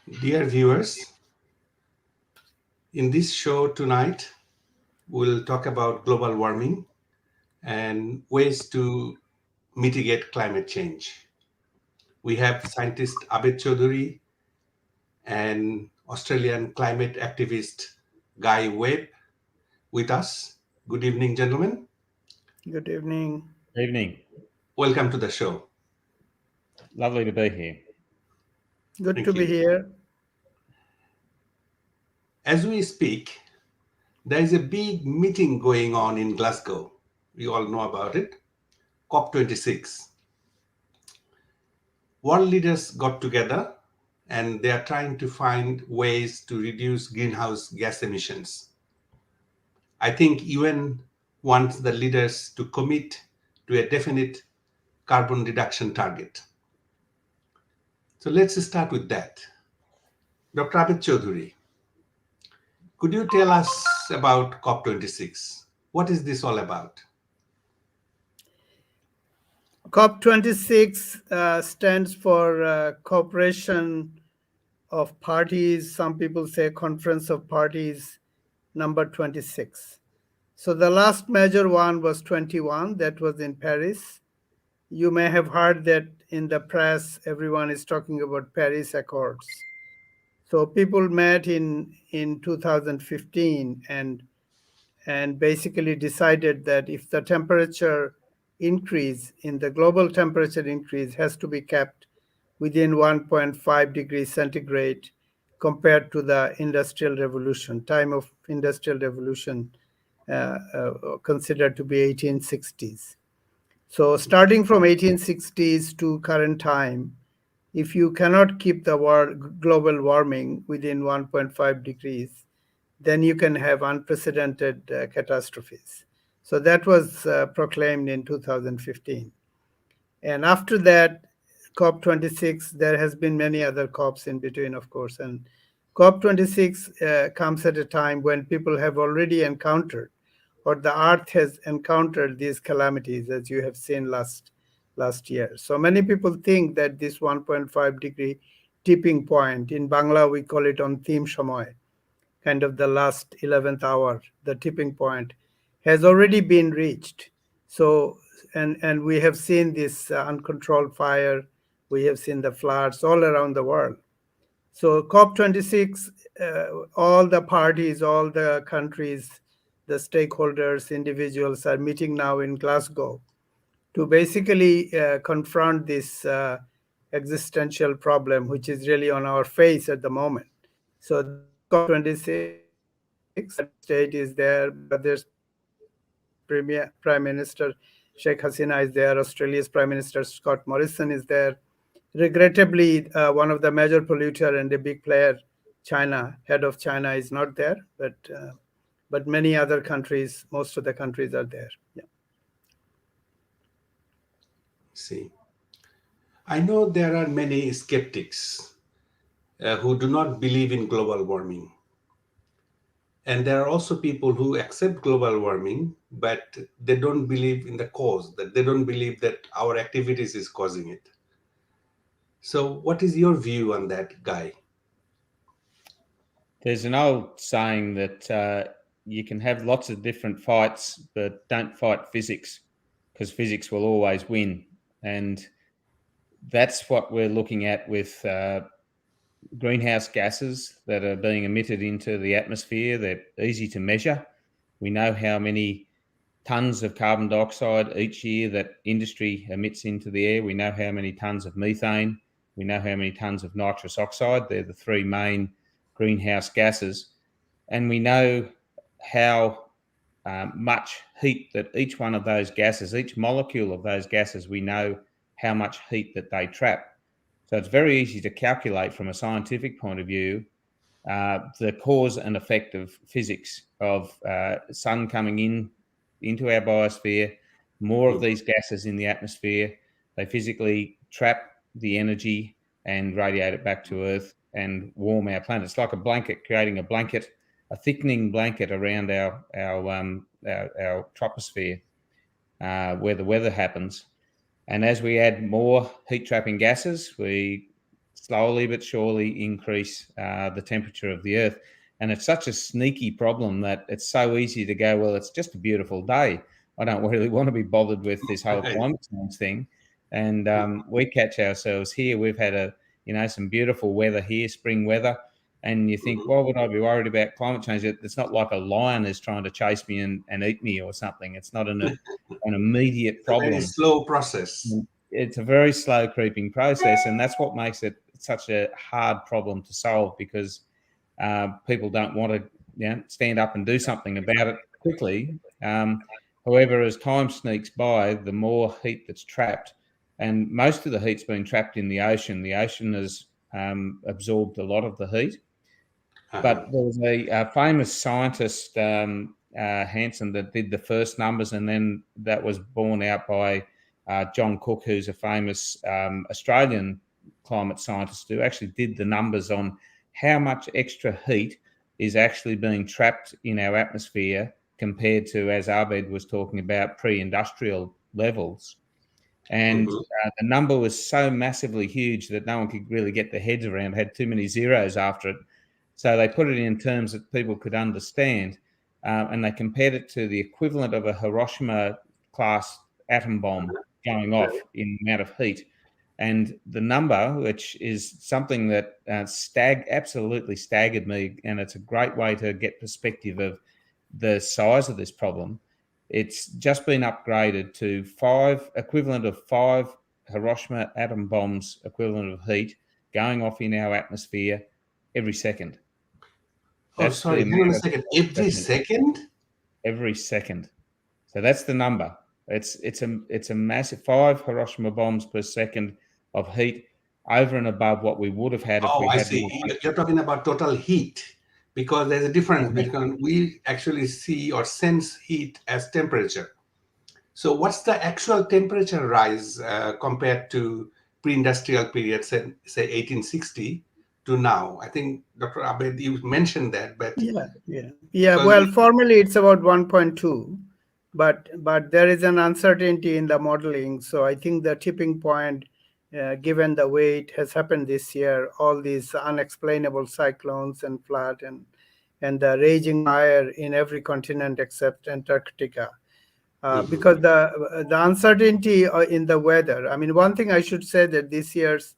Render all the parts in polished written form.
Dear viewers, in this show tonight, we'll talk about global warming and ways to mitigate climate change. We have scientist Abed Chaudhury and Australian climate activist Guy Webb with us. Good evening, gentlemen. Good evening. Evening. Welcome to the show. Lovely to be here. Good Thank to be you. here. As we speak, there is a big meeting going on in Glasgow. We all know about it. COP26. World leaders got together and they are trying to find ways to reduce greenhouse gas emissions. I think UN wants the leaders to commit to a definite carbon reduction target. So let's start with that. Dr. Abed Chaudhury, could you tell us about COP26? What is this all about? COP26 stands for Cooperation of Parties. Some people say Conference of Parties, number 26. So the last major one was 21, that was in Paris. You may have heard that in the press, everyone is talking about Paris Accords. So people met in 2015 and basically decided that if the temperature increase in the global temperature increase has to be kept within 1.5 degrees centigrade compared to the industrial revolution, time of industrial revolution, considered to be 1860s. So starting from 1860s to current time, if you cannot keep the global warming within 1.5 degrees, then you can have unprecedented catastrophes. So that was proclaimed in 2015. And after that, COP26, there has been many other COPs in between, of course. And COP26 comes at a time when people have already encountered, or the earth has encountered these calamities, as you have seen last year. So many people think that this 1.5 degree tipping point, in Bangla we call it Antim Shomoy, kind of the last 11th hour, the tipping point, has already been reached. So, and we have seen this uncontrolled fire, we have seen the floods all around the world. So COP26, all the parties, all the countries, the stakeholders, individuals are meeting now in Glasgow to basically confront this existential problem, which is really on our face at the moment. So this is COP26. State is there. Bangladesh's Prime Minister Sheikh Hasina is there. Australia's Prime Minister Scott Morrison is there. Regrettably, one of the major polluter and a big player, China, head of China, is not there. But many other countries, most of the countries are there. Yeah. See, I know there are many skeptics who do not believe in global warming. And there are also people who accept global warming, but they don't believe in the cause, that they don't believe that our activities is causing it. So what is your view on that, Guy? There's an old saying that you can have lots of different fights, but don't fight physics, because physics will always win. And that's what we're looking at with greenhouse gases that are being emitted into the atmosphere. They're easy to measure. We know how many tons of carbon dioxide each year that industry emits into the air. We know how many tons of methane. We know how many tons of nitrous oxide. They're the three main greenhouse gases. And we know how much heat that each one of those gases, each molecule of those gases, we know how much heat that they trap. So it's very easy to calculate from a scientific point of view the cause and effect of physics of sun coming into our biosphere, more of these gases in the atmosphere. They physically trap the energy and radiate it back to Earth and warm our planet. It's like a blanket, creating a blanket, a thickening blanket around our troposphere where the weather happens. And as we add more heat trapping gases, we slowly but surely increase the temperature of the Earth. And it's such a sneaky problem that it's so easy to go, well, it's just a beautiful day. I don't really want to be bothered with this whole Right. climate change thing. And we catch ourselves here. We've had some beautiful weather here, spring weather. And you think, why would I be worried about climate change? It's not like a lion is trying to chase me and eat me or something. It's not an immediate It's a very problem. slow process. It's a very slow creeping process, and that's what makes it such a hard problem to solve, because people don't want to stand up and do something about it quickly. However, as time sneaks by, the more heat that's trapped, and most of the heat's been trapped in the ocean. The ocean has absorbed a lot of the heat. But there was a famous scientist, Hansen, that did the first numbers, and then that was borne out by John Cook, who's a famous Australian climate scientist, who actually did the numbers on how much extra heat is actually being trapped in our atmosphere compared to, as Abed was talking about, pre-industrial levels. And the number was so massively huge that no one could really get their heads around, had too many zeros after it. So they put it in terms that people could understand, and they compared it to the equivalent of a Hiroshima-class atom bomb going off in the amount of heat. And the number, which is something that absolutely staggered me, and it's a great way to get perspective of the size of this problem. It's just been upgraded to equivalent of 5 Hiroshima atom bombs equivalent of heat going off in our atmosphere every second. That's sorry, hang on a second. Every second? Every second. So that's the number. It's a massive 5 Hiroshima bombs per second of heat over and above what we would have had if we had. I see. You're talking about total heat, because there's a difference between we actually see or sense heat as temperature. So what's the actual temperature rise compared to pre-industrial period, say 1860 to now? I think Dr. Abed, you mentioned that, but yeah. Well, formally it's about 1.2, but there is an uncertainty in the modeling. So I think the tipping point, given the way it has happened this year, all these unexplainable cyclones and flood and the raging fire in every continent except Antarctica. Because the uncertainty in the weather. I mean, one thing I should say that this year's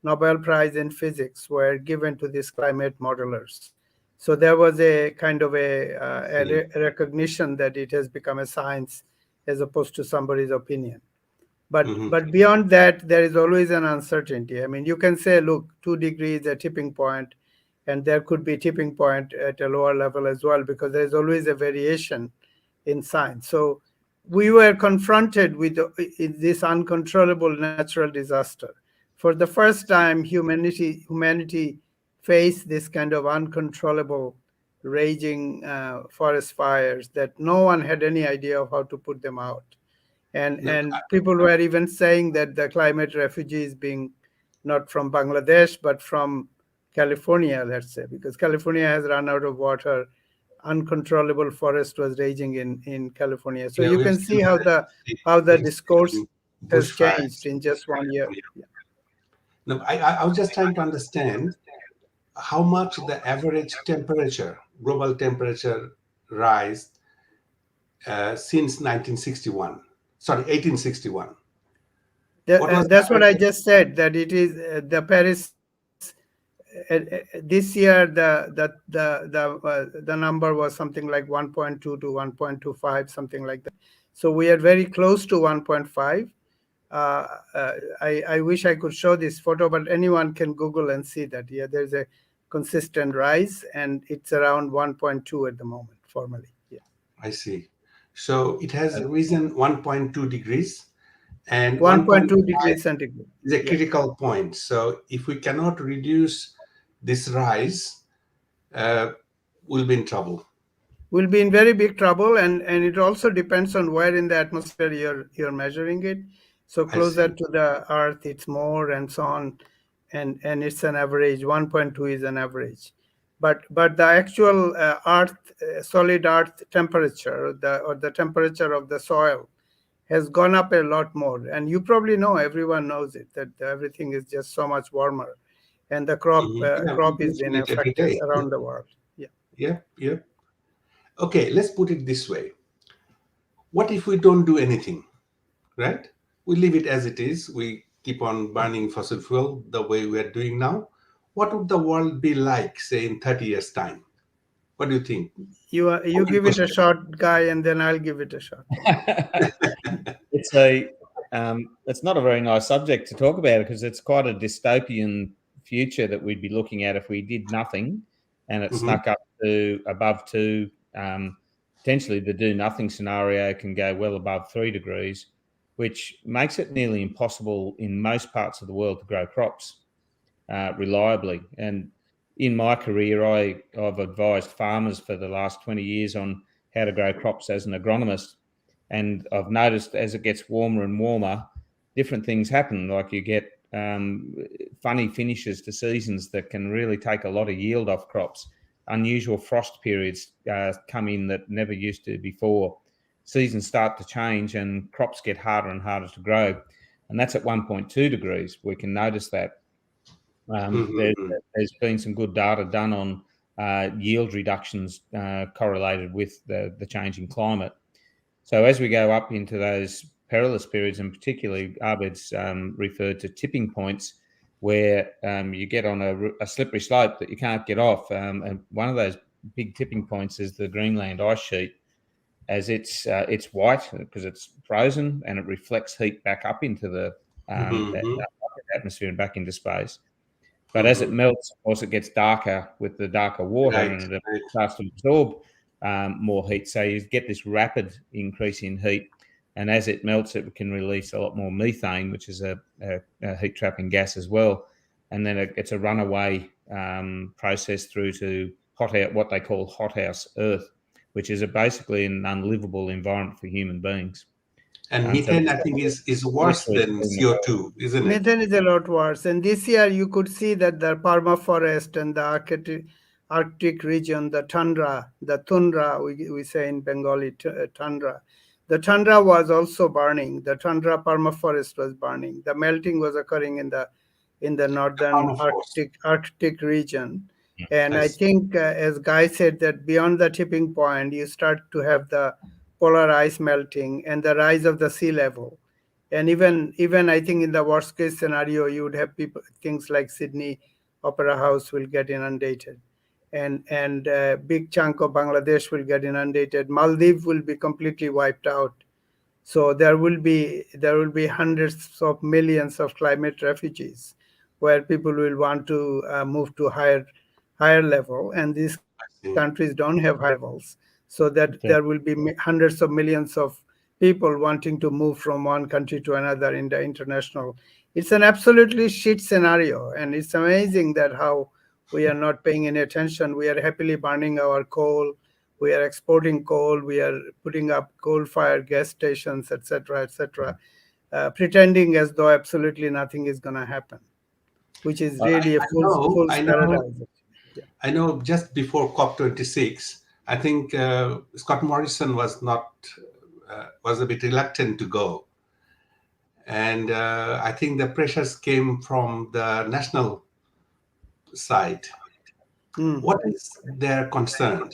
Nobel Prize in Physics were given to these climate modelers. So there was a kind of a recognition that it has become a science as opposed to somebody's opinion. But beyond that, there is always an uncertainty. I mean, you can say, look, 2 degrees a tipping point, and there could be tipping point at a lower level as well, because there is always a variation in science. So we were confronted with this uncontrollable natural disaster. For the first time, humanity faced this kind of uncontrollable raging forest fires that no one had any idea of how to put them out. And people were even saying that the climate refugees being not from Bangladesh, but from California, let's say, because California has run out of water. Uncontrollable forest was raging in California. So you can see how the discourse has changed in just 1 year. No, I was just trying to understand how much the average temperature, global temperature rise since 1961. Sorry, 1861. That's what I just said, that it is the Paris. This year, the number was something like 1.2 to 1.25, something like that. So we are very close to 1.5. I wish I could show this photo, but anyone can Google and see that. Yeah, there's a consistent rise, and it's around 1.2 at the moment, formally. Yeah. I see. So it has risen 1.2 degrees, and 1.2 degrees centigrade is a critical point. So if we cannot reduce this rise, we'll be in trouble. We'll be in very big trouble, and it also depends on where in the atmosphere you're measuring it. So closer to the Earth, it's more, and so on, and it's an average. 1.2 is an average, but the actual solid Earth temperature, or the temperature of the soil, has gone up a lot more. And you probably know, everyone knows it, that everything is just so much warmer. and the crop Yeah, crop we're is using being it every affected day. around the world. Yeah. Yeah. Okay, let's put it this way. What if we don't do anything, right? We leave it as it is. We keep on burning fossil fuel the way we are doing now. What would the world be like, say, in 30 years' time? What do you think? You Open give it a question. shot, Guy, and then I'll give it a shot. It's not a very nice subject to talk about because it's quite a dystopian future that we'd be looking at if we did nothing, and it Mhm. snuck up to above 2. Potentially, the do nothing scenario can go well above 3 degrees, which makes it nearly impossible in most parts of the world to grow crops reliably. And in my career, I've advised farmers for the last 20 years on how to grow crops as an agronomist. And I've noticed as it gets warmer and warmer, different things happen. Like you get funny finishes to seasons that can really take a lot of yield off crops. Unusual frost periods come in that never used to before. Seasons start to change and crops get harder and harder to grow. And that's at 1.2 degrees. We can notice that. Mhm. There's been some good data done on yield reductions correlated with the changing climate. So as we go up into those perilous periods, and particularly Abed's referred to tipping points where you get on a slippery slope that you can't get off. And one of those big tipping points is the Greenland ice sheet, as it's white because it's frozen and it reflects heat back up into the Mhm. atmosphere and back into space. But as it Mhm. melts, of course, it gets darker with the darker water Right. and it Right. starts to absorb more heat. So you get this rapid increase in heat. And as it melts, it can release a lot more methane, which is a heat trapping gas as well. And then it's a runaway process through to what they call hothouse Earth, which is basically an unlivable environment for human beings. And So methane, I that's think, is worse literally than killing the CO2, isn't it? Methane is a lot worse. And this year you could see that the permafrost and the Arctic region, the tundra, we say in Bengali, tundra. The tundra was also burning. The tundra permafrost was burning. The melting was occurring in the northern Permafrost. Arctic region. Yeah. And I I see. think, as Guy said, that beyond the tipping point, you start to have the polar ice melting and the rise of the sea level. And even I think in the worst case scenario, you would have people, things like Sydney Opera House will get inundated, and big chunk of Bangladesh will get inundated. Maldives will be completely wiped out. So there will be hundreds of millions of climate refugees, where people will want to move to higher level, and these I countries see. don't have higher levels, so that Okay. there will be hundreds of millions of people wanting to move from one country to another in the international. It's an absolutely shit scenario, and it's amazing that how we are not paying any attention. We are happily burning our coal, we are exporting coal, we are putting up coal-fired gas stations, etc., etc., pretending as though absolutely nothing is going to happen, which is I, really a I know, fool's I know, paradise. Yeah. I know. Just before COP26, I think Scott Morrison was a bit reluctant to go, and I think the pressures came from the national side. Mm. What is their concern?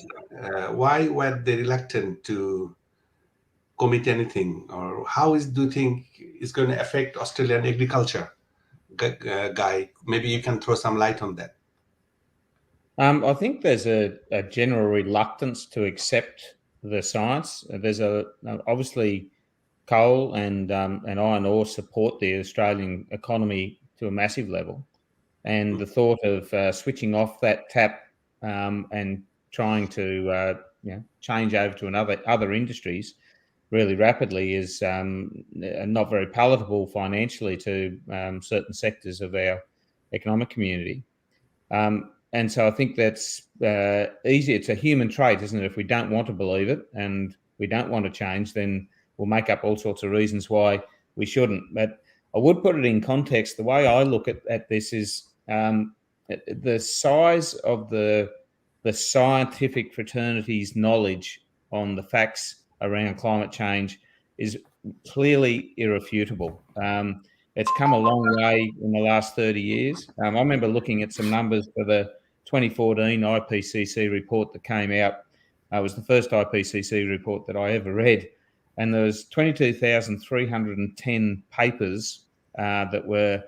Why were they reluctant to commit anything, or how do you think is going to affect Australian agriculture? Guy, maybe you can throw some light on that. I think there's a general reluctance to accept the science. There's obviously coal and iron ore support the Australian economy to a massive level, and the thought of switching off that tap and trying to change over to other industries really rapidly is not very palatable financially to certain sectors of our economic community. And so I think that's easy. It's a human trait, isn't it? If we don't want to believe it and we don't want to change, then we'll make up all sorts of reasons why we shouldn't. But I would put it in context. The way I look at this is the size of the scientific fraternity's knowledge on the facts around climate change is clearly irrefutable. It's come a long way in the last 30 years. I remember looking at some numbers for the 2014 IPCC report that came out. It was the first IPCC report that I ever read, and there was 22,310 papers that were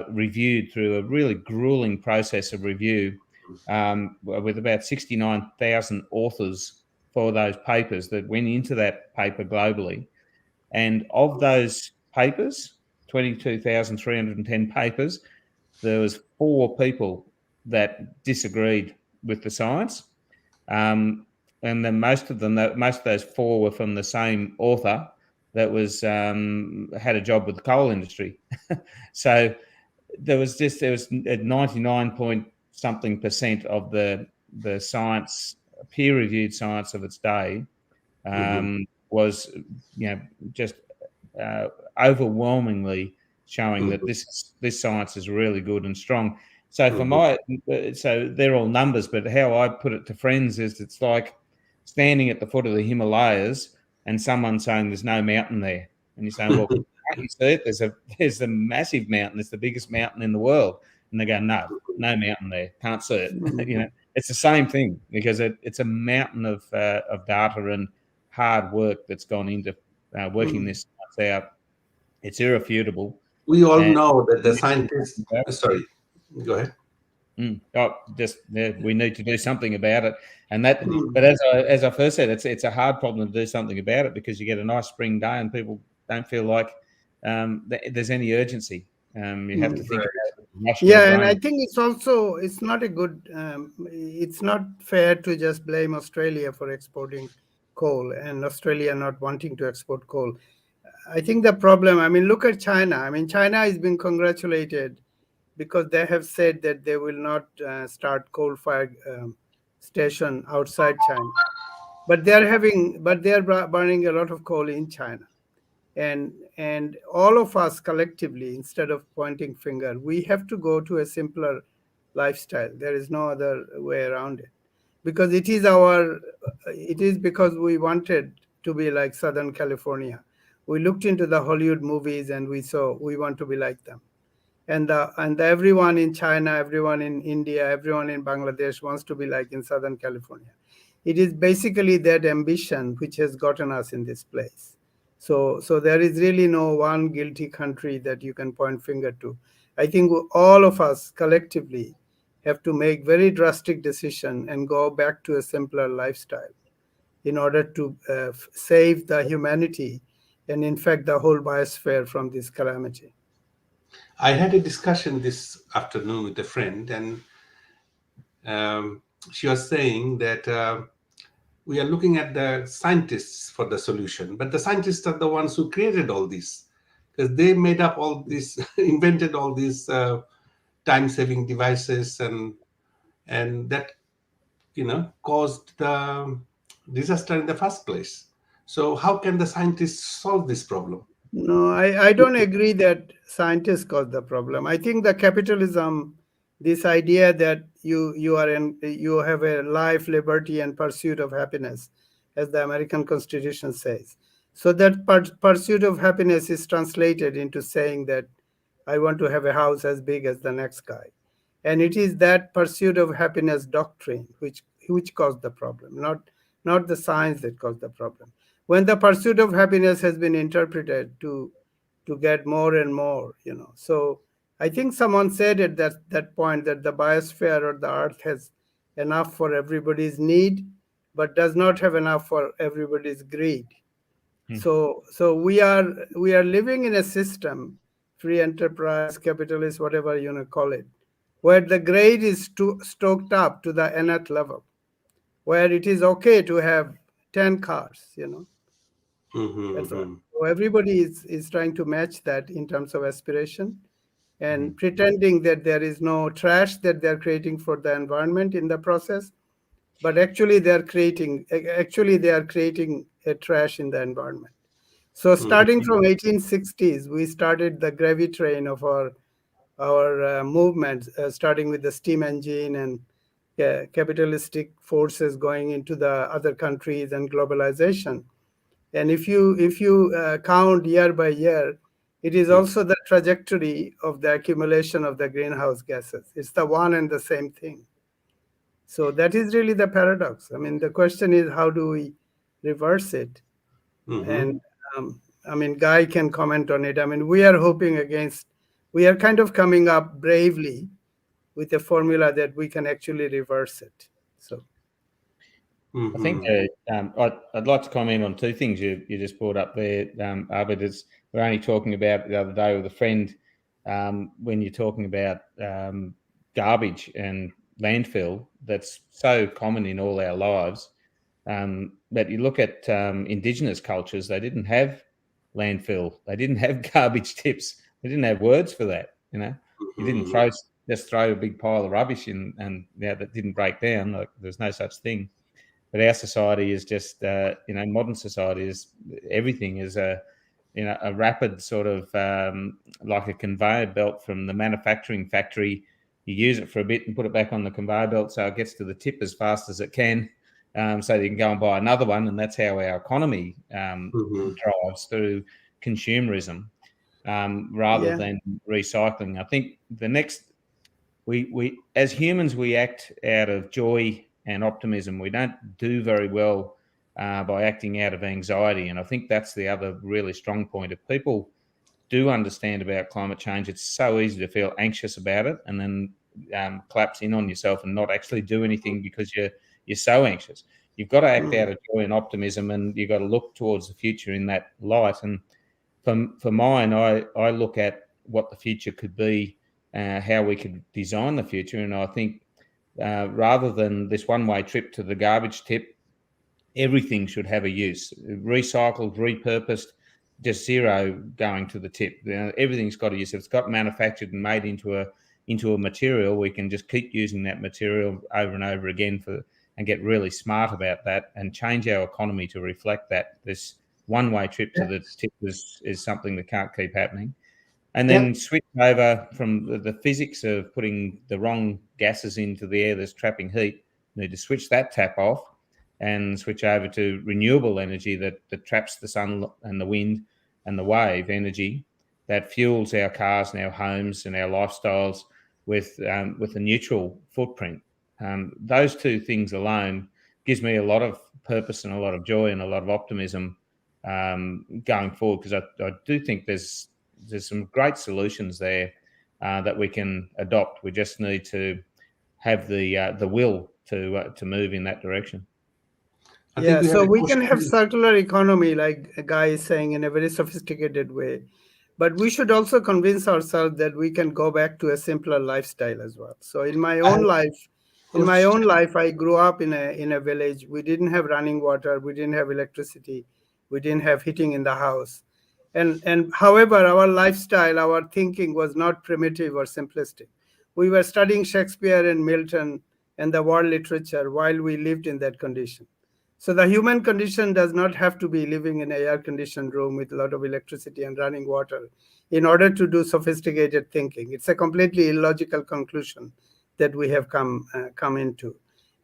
reviewed through a really grueling process of review, with about 69,000 authors for those papers that went into that paper globally. And of those papers, 22,310 papers, there was 4 people that disagreed with the science. And then most of those 4 were from the same author that was had a job with the coal industry. So there was 99 point something percent of the science, peer-reviewed science of its day, was just overwhelmingly showing that this science is really good and strong. So so they're all numbers, but how I put it to friends is it's like standing at the foot of the Himalayas and someone saying there's no mountain there, and you're saying, well, can't you see it? There's a massive mountain. It's the biggest mountain in the world, and they go, no mountain there, can't see it. It's the same thing, because it's a mountain of data and hard work that's gone into working this science out. It's irrefutable. We all know that the scientists. Sorry, go ahead. We need to do something about it, and that. But as I first said, it's a hard problem to do something about it, because you get a nice spring day and people don't feel like there's any urgency. You have to think about it. And I think it's not a good. It's not fair to just blame Australia for exporting coal and Australia not wanting to export coal. I think the problem. Look at China. China has been congratulated because they have said that they will not start coal-fired station outside China, but they are burning a lot of coal in China, and all of us collectively, instead of pointing finger, we have to go to a simpler lifestyle. There is no other way around it, because it is because we wanted to be like Southern California. We looked into the Hollywood movies and we saw we want to be like them. And everyone in China, everyone in India, everyone in Bangladesh wants to be like in Southern California. It is basically that ambition which has gotten us in this place. So there is really no one guilty country that you can point finger to. I think all of us collectively have to make very drastic decision and go back to a simpler lifestyle in order to save the humanity and, in fact, the whole biosphere from this calamity. I had a discussion this afternoon with a friend, and she was saying that we are looking at the scientists for the solution, but the scientists are the ones who created all this, because they made up all this, invented all these time-saving devices, and that caused the disaster in the first place. So how can the scientists solve this problem? No, I don't agree that scientists caused the problem. I think the capitalism, this idea that you have a life, liberty, and pursuit of happiness, as the American Constitution says. So that pursuit of happiness is translated into saying that I want to have a house as big as the next guy. And it is that pursuit of happiness doctrine which caused the problem, not the science that caused the problem. When the pursuit of happiness has been interpreted to get more and more, So I think someone said at that point that the biosphere or the earth has enough for everybody's need, but does not have enough for everybody's greed. So we are living in a system, free enterprise, capitalist, whatever you want to call it, where the grade is stoked up to the nth level, where it is okay to have 10 cars, So everybody is trying to match that in terms of aspiration, and pretending that there is no trash that they're creating for the environment in the process, but actually they are creating a trash in the environment. So starting from 1860s, we started the gravy train of our movement, starting with the steam engine and capitalistic forces going into the other countries and globalization. And if you count year by year, It is also the trajectory of the accumulation of the greenhouse gases. It's the one and the same thing. So that is really the paradox. I mean, the question is, how do we reverse it? Mm-hmm. And I mean, Guy can comment on it. I mean, we are hoping against, we are kind of coming up bravely with a formula that we can actually reverse it. So, I think Mm-hmm. I'd like to comment on two things you just brought up there, Abed. We're only talking about the other day with a friend when you're talking about garbage and landfill. That's so common in all our lives. But you look at indigenous cultures; they didn't have landfill. They didn't have garbage tips. They didn't have words for that. You didn't Mm-hmm. just throw a big pile of rubbish in, and that didn't break down. Like, there's no such thing. But our society is just, modern society is everything is a rapid sort of like a conveyor belt from the manufacturing factory. You use it for a bit and put it back on the conveyor belt so it gets to the tip as fast as it can, so you can go and buy another one. And that's how our economy Mm-hmm. drives through consumerism rather yeah. than recycling. I think the next we as humans we act out of joy and optimism. We don't do very well by acting out of anxiety, and I think that's the other really strong point. If people do understand about climate change, it's so easy to feel anxious about it and then collapse in on yourself and not actually do anything because you're so anxious. You've got to act Mm. out of joy and optimism, and you've got to look towards the future in that light. And for mine, I look at what the future could be, how we could design the future, and I think rather than this one-way trip to the garbage tip, everything should have a use, recycled, repurposed, just zero going to the tip. Everything's got a use. If it's got manufactured and made into a material, we can just keep using that material over and over again and get really smart about that and change our economy to reflect that. This one-way trip to the tip is something that can't keep happening. And Yeah. then switch over from the physics of putting the wrong gases into the air that's trapping heat. You need to switch that tap off and switch over to renewable energy that traps the sun and the wind and the wave energy that fuels our cars and our homes and our lifestyles with a neutral footprint. Those two things alone gives me a lot of purpose and a lot of joy and a lot of optimism going forward, because I do think there's some great solutions there that we can adopt. We just need to have the will to move in that direction. I think Yeah, we have so a we can have question. circular economy, like a guy is saying, in a very sophisticated way. But we should also convince ourselves that we can go back to a simpler lifestyle as well. So I have a in my own question. life, I grew up in a village. We didn't have running water, we didn't have electricity, we didn't have heating in the house. And however, our lifestyle, our thinking was not primitive or simplistic. We were studying Shakespeare and Milton and the world literature while we lived in that condition. So the human condition does not have to be living in an air-conditioned room with a lot of electricity and running water in order to do sophisticated thinking. It's a completely illogical conclusion that we have come into.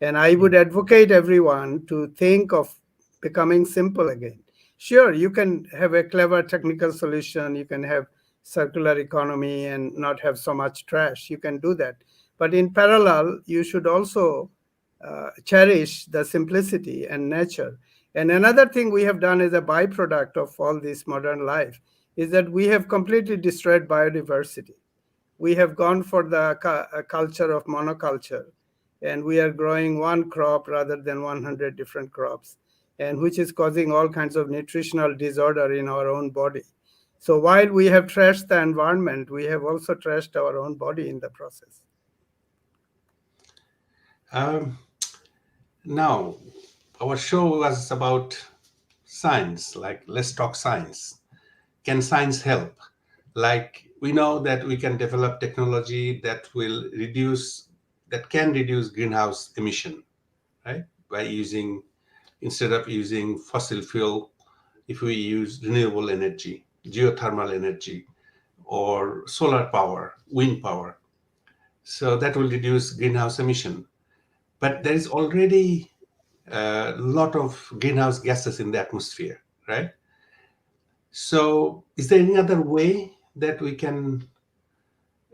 And I would advocate everyone to think of becoming simple again. Sure, you can have a clever technical solution, you can have circular economy and not have so much trash. You can do that. But in parallel, you should also cherish the simplicity and nature. And another thing we have done as a byproduct of all this modern life is that we have completely destroyed biodiversity. We have gone for the culture of monoculture, and we are growing one crop rather than 100 different crops, and which is causing all kinds of nutritional disorder in our own body. So while we have trashed the environment, we have also trashed our own body in the process. Um, Now, our show was about science, like let's talk science. Can science help? Like we know that we can develop technology that can reduce greenhouse emission, right? By using, instead of using fossil fuel, if we use renewable energy, geothermal energy, or solar power, wind power. So that will reduce greenhouse emission. But there is already a lot of greenhouse gases in the atmosphere, right? So, is there any other way that we can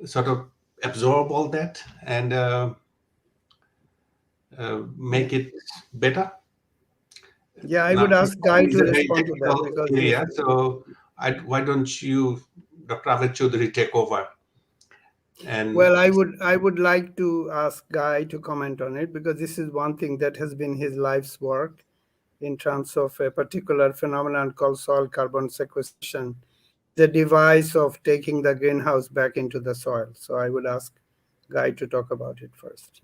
sort of absorb all that and make it better? Yeah, I Now, would this ask Guy probably is to a very respond to that technical because this. area. So, why don't you, Dr. Abed Chaudhury, take over? And Well, I would like to ask Guy to comment on it because this is one thing that has been his life's work in terms of a particular phenomenon called soil carbon sequestration, the device of taking the greenhouse back into the soil. So I would ask Guy to talk about it first.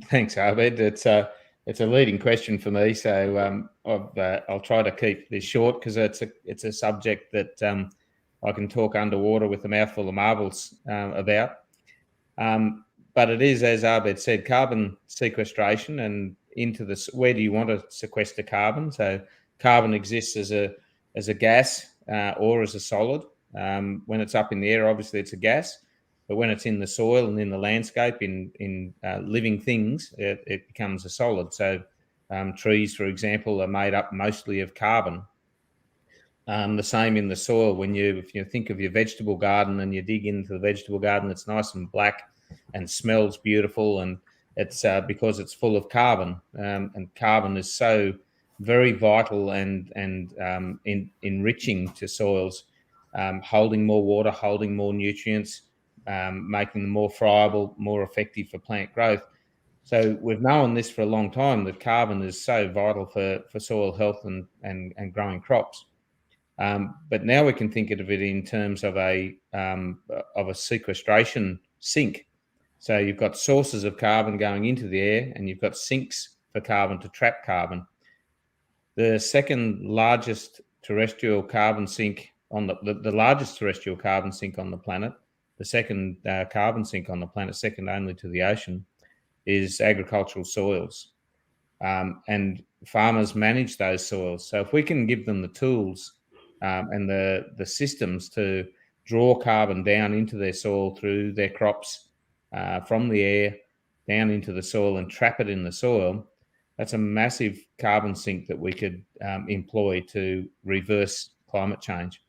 Thanks, Abed. It's a leading question for me, so I'll try to keep this short because it's a subject that I can talk underwater with a mouthful of marbles about. But it is, as Abed said, carbon sequestration and into the where do you want to sequester carbon? So carbon exists as a gas or as a solid. When it's up in the air, obviously it's a gas. But when it's in the soil and in the landscape, in living things, it becomes a solid. So trees, for example, are made up mostly of carbon. The same in the soil. If you think of your vegetable garden and you dig into the vegetable garden, it's nice and black and smells beautiful, and it's because it's full of carbon. And carbon is so very vital and enriching to soils, holding more water, holding more nutrients, making them more friable, more effective for plant growth. So we've known this for a long time that carbon is so vital for soil health and growing crops. But now we can think of it in terms of a sequestration sink. So you've got sources of carbon going into the air, and you've got sinks for carbon to trap carbon. The second largest terrestrial carbon sink on the largest terrestrial carbon sink on the planet, the second carbon sink on the planet, second only to the ocean, is agricultural soils. And farmers manage those soils. So if we can give them the tools and the systems to draw carbon down into their soil through their crops from the air down into the soil and trap it in the soil, that's a massive carbon sink that we could employ to reverse climate change.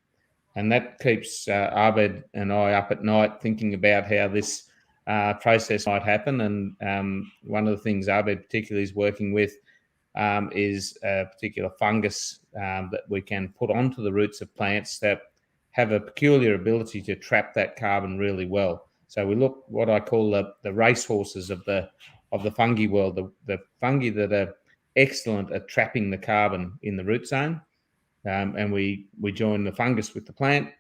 And that keeps Abed and I up at night thinking about how this process might happen. And one of the things Abed particularly is working with is a particular fungus that we can put onto the roots of plants that have a peculiar ability to trap that carbon really well. So we look what I call the racehorses of the fungi world, the fungi that are excellent at trapping the carbon in the root zone. And we join the fungus with the plant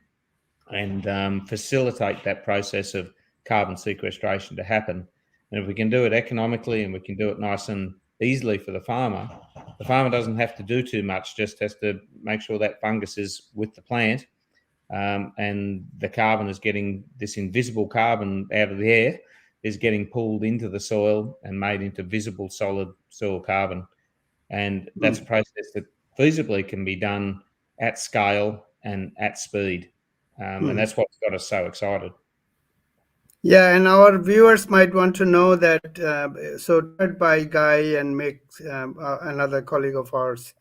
and facilitate that process of carbon sequestration to happen. And if we can do it economically and we can do it nice and easily for the farmer doesn't have to do too much, just has to make sure that fungus is with the plant, and the carbon is getting this invisible carbon out of the air is getting pulled into the soil and made into visible solid soil carbon. And that's a process that feasibly can be done at scale and at speed. And that's what's got us so excited. Yeah, and our viewers might want to know that. So, Ted by Guy and Mick, another colleague of ours,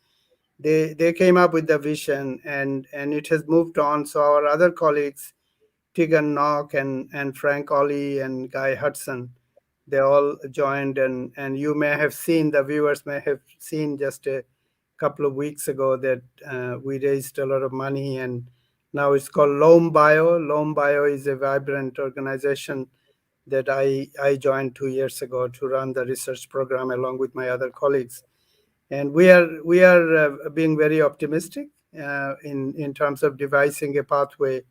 they came up with the vision, and it has moved on. So our other colleagues, Tegan Nock and Frank Ollie and Guy Hudson, they all joined, and you may have seen, the viewers may have seen just a couple of weeks ago that we raised a lot of money, and now it's called Loam Bio. Loam Bio is a vibrant organization that I joined 2 years ago to run the research program along with my other colleagues. And we are being very optimistic in terms of devising a pathway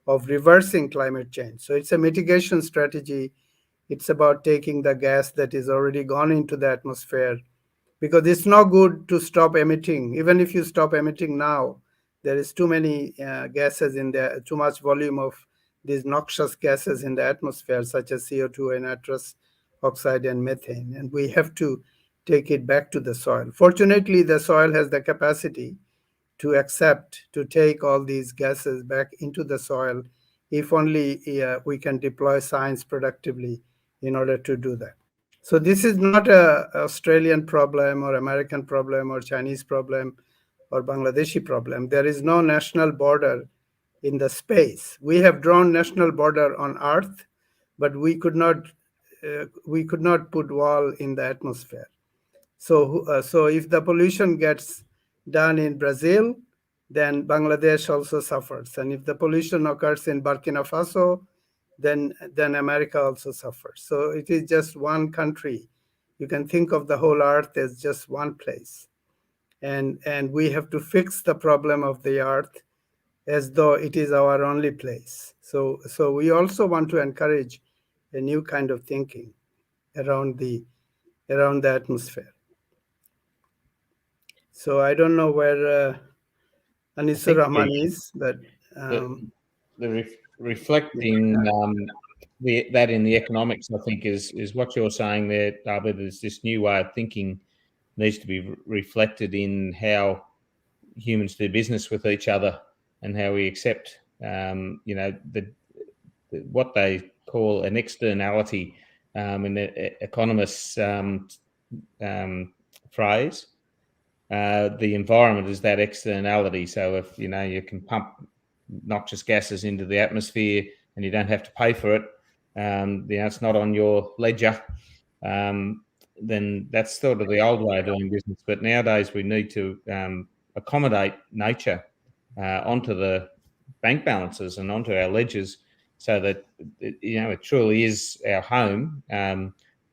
of reversing climate change. So it's a mitigation strategy. It's about taking the gas that is already gone into the atmosphere, because it's not good to stop emitting. Even if you stop emitting now, there is too many gases in there, too much volume of these noxious gases in the atmosphere, such as CO2 and nitrous oxide and methane. And we have to take it back to the soil. Fortunately, the soil has the capacity to take all these gases back into the soil, if only we can deploy science productively in order to do that. So this is not a Australian problem or American problem or Chinese problem or Bangladeshi problem. There is no national border in the space. We have drawn national border on Earth, but we could not put wall in the atmosphere. So if the pollution gets done in Brazil, then Bangladesh also suffers. And if the pollution occurs in Burkina Faso, then America also suffers. So it is just one country. You can think of the whole earth as just one place. And we have to fix the problem of the earth as though it is our only place. So we also want to encourage a new kind of thinking around the atmosphere. So I don't know where I Anisur think Rahman is, but the, um, reflecting that in the economics, I think, is what you're saying there, David. Is this new way of thinking needs to be reflected in how humans do business with each other and how we accept, what they call an externality in the economists' phrase. The environment is that externality. So if you can pump noxious gases into the atmosphere and you don't have to pay for it, it's not on your ledger. Then that's sort of the old way of doing business. But nowadays we need to accommodate nature onto the bank balances and onto our ledgers, so that it truly is our home.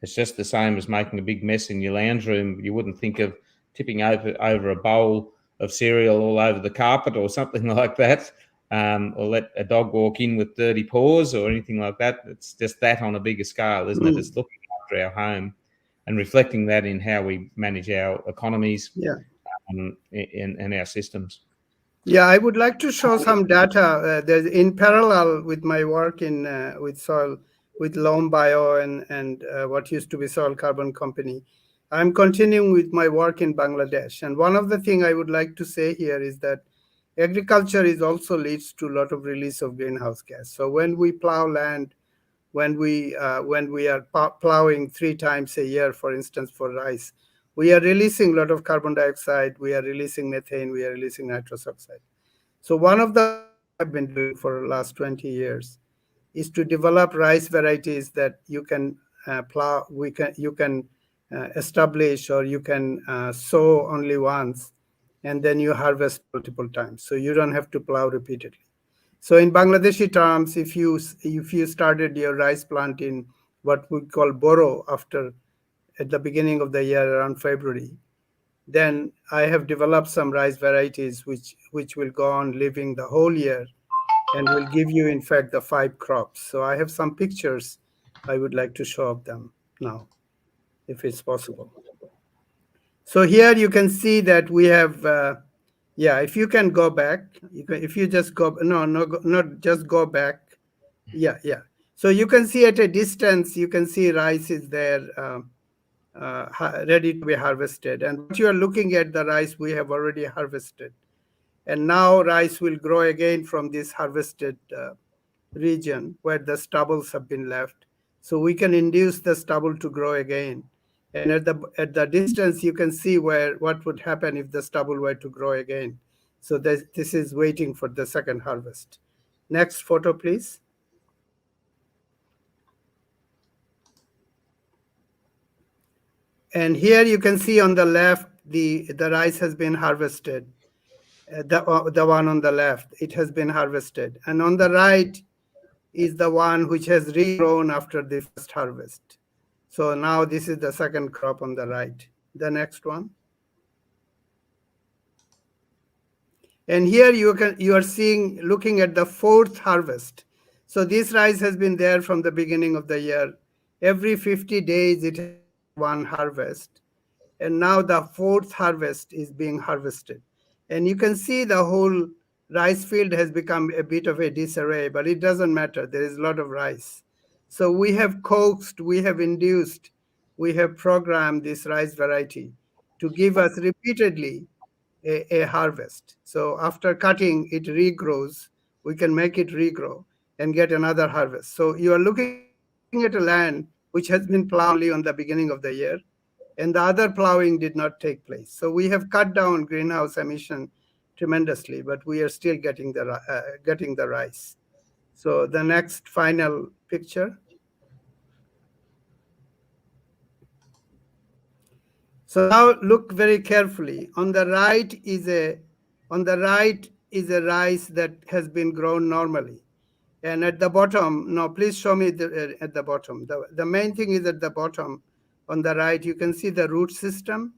It's just the same as making a big mess in your lounge room. You wouldn't think of tipping over a bowl of cereal all over the carpet or something like that, or let a dog walk in with dirty paws or anything like that. It's just that on a bigger scale, isn't it? It's looking after our home and reflecting that in how we manage our economies, yeah. and our systems. Yeah, I would like to show some data. There's in parallel with my work in with soil, with Loam Bio and what used to be Soil Carbon Company. I'm continuing with my work in Bangladesh, and one of the things I would like to say here is that agriculture is also leads to a lot of release of greenhouse gas. So when we plow land, when we are plowing 3 times a year, for instance, for rice, we are releasing a lot of carbon dioxide, we are releasing methane, we are releasing nitrous oxide. So one of the work I have been doing for the last 20 years is to develop rice varieties that you can plow, you can establish, or you can sow only once, and then you harvest multiple times. So you don't have to plow repeatedly. So in Bangladeshi terms, if you started your rice plant in what we call boro after at the beginning of the year around February, then I have developed some rice varieties which will go on living the whole year and will give you, in fact, the 5 crops. So I have some pictures I would like to show of them now, if it's possible. So here you can see that we have, if you can go back, if you just go, no, not just go back. Yeah. So you can see at a distance, you can see rice is there, ready to be harvested. And what you are looking at, the rice we have already harvested. And now rice will grow again from this harvested region where the stubbles have been left. So we can induce the stubble to grow again. And at the distance, you can see what would happen if the stubble were to grow again. So this is waiting for the second harvest. Next photo, please. And here you can see on the left, the rice has been harvested. The one on the left, it has been harvested. And on the right is the one which has regrown after the first harvest. So now this is the second crop on the right. The next one. And here you are seeing, looking at the fourth harvest. So this rice has been there from the beginning of the year. Every 50 days, it has one harvest. And now the fourth harvest is being harvested. And you can see the whole rice field has become a bit of a disarray, but it doesn't matter. There is a lot of rice. So we have coaxed, we have induced, we have programmed this rice variety to give us repeatedly a harvest. So after cutting, it regrows. We can make it regrow and get another harvest. So you are looking at a land which has been plowed only on the beginning of the year. and the other plowing did not take place. So we have cut down greenhouse emission tremendously, but we are still getting the rice. So the next final picture. So now look very carefully. On the right is a rice that has been grown normally. And at the bottom, no, please show me at the bottom. The main thing is at the bottom on the right, you can see the root system.